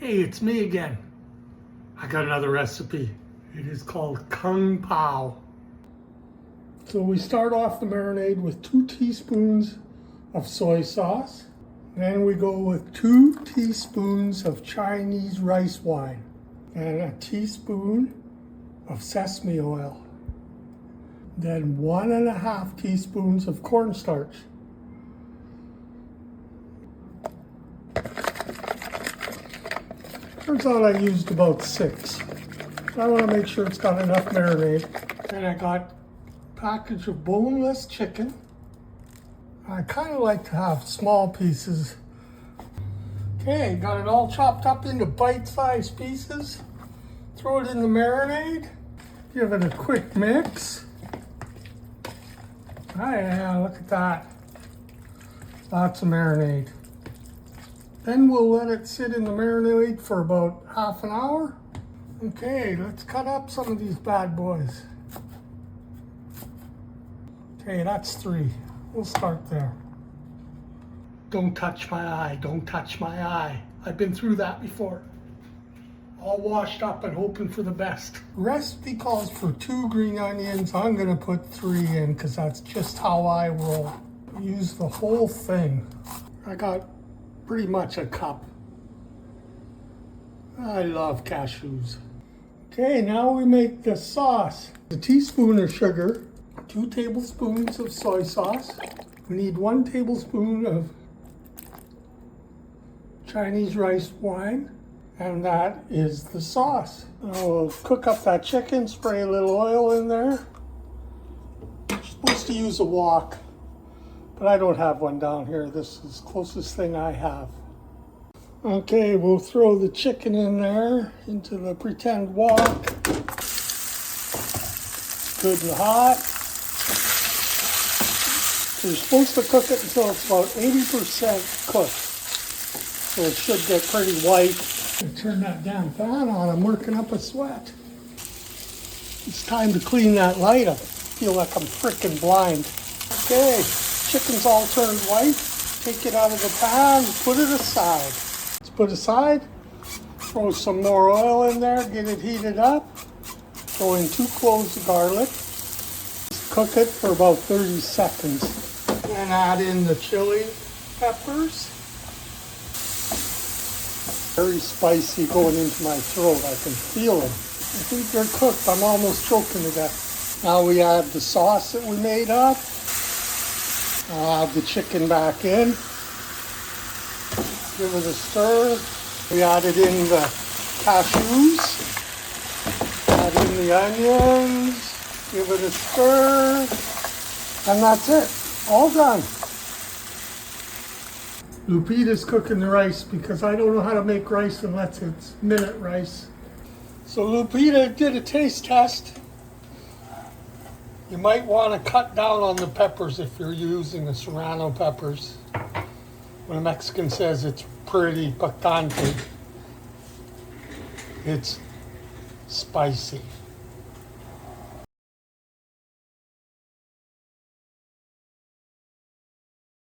Hey, it's me again. I got another recipe. It is called Kung Pao. So we start off the marinade with 2 teaspoons of soy sauce. Then we go with 2 teaspoons of Chinese rice wine and a teaspoon of sesame oil. Then 1.5 teaspoons of cornstarch. Turns out I used about 6. I want to make sure it's got enough marinade. And I got a package of boneless chicken. I kind of like to have small pieces. Okay, got it all chopped up into bite-sized pieces. Throw it in the marinade. Give it a quick mix. Oh yeah, look at that. Lots of marinade. Then we'll let it sit in the marinade for about half an hour. Okay, let's cut up some of these bad boys. Okay, that's 3. We'll start there. Don't touch my eye, don't touch my eye. I've been through that before. All washed up and hoping for the best. Recipe calls for 2 green onions. I'm gonna put 3 in because that's just how I roll. Use the whole thing. I got pretty much a cup. I love cashews. Okay, now we make the sauce. A teaspoon of sugar, 2 tablespoons of soy sauce. We need 1 tablespoon of Chinese rice wine, and that is the sauce. Now we'll cook up that chicken, spray a little oil in there. You're supposed to use a wok, but I don't have one down here. This is the closest thing I have. Okay, we'll throw the chicken in there into the pretend wok. Good and hot. You're supposed to cook it until it's about 80% cooked. So it should get pretty white. Turn that damn fan on. I'm working up a sweat. It's time to clean that light up. I feel like I'm freaking blind. Okay, chicken's all turned white. Take it out of the pan, put it aside. Let's put aside. Throw some more oil in there, get it heated up. Throw in 2 cloves of garlic. Cook it for about 30 seconds. And add in the chili peppers. Very spicy going into my throat. I can feel them. I think they're cooked. I'm almost choking to death. Now we add the sauce that we made up. I'll add the chicken back in. Give it a stir. We added in the cashews. Add in the onions. Give it a stir. And that's it. All done. Lupita's cooking the rice because I don't know how to make rice unless it's minute rice. So Lupita did a taste test. You might want to cut down on the peppers if you're using the Serrano peppers. When a Mexican says it's pretty picante, it's spicy.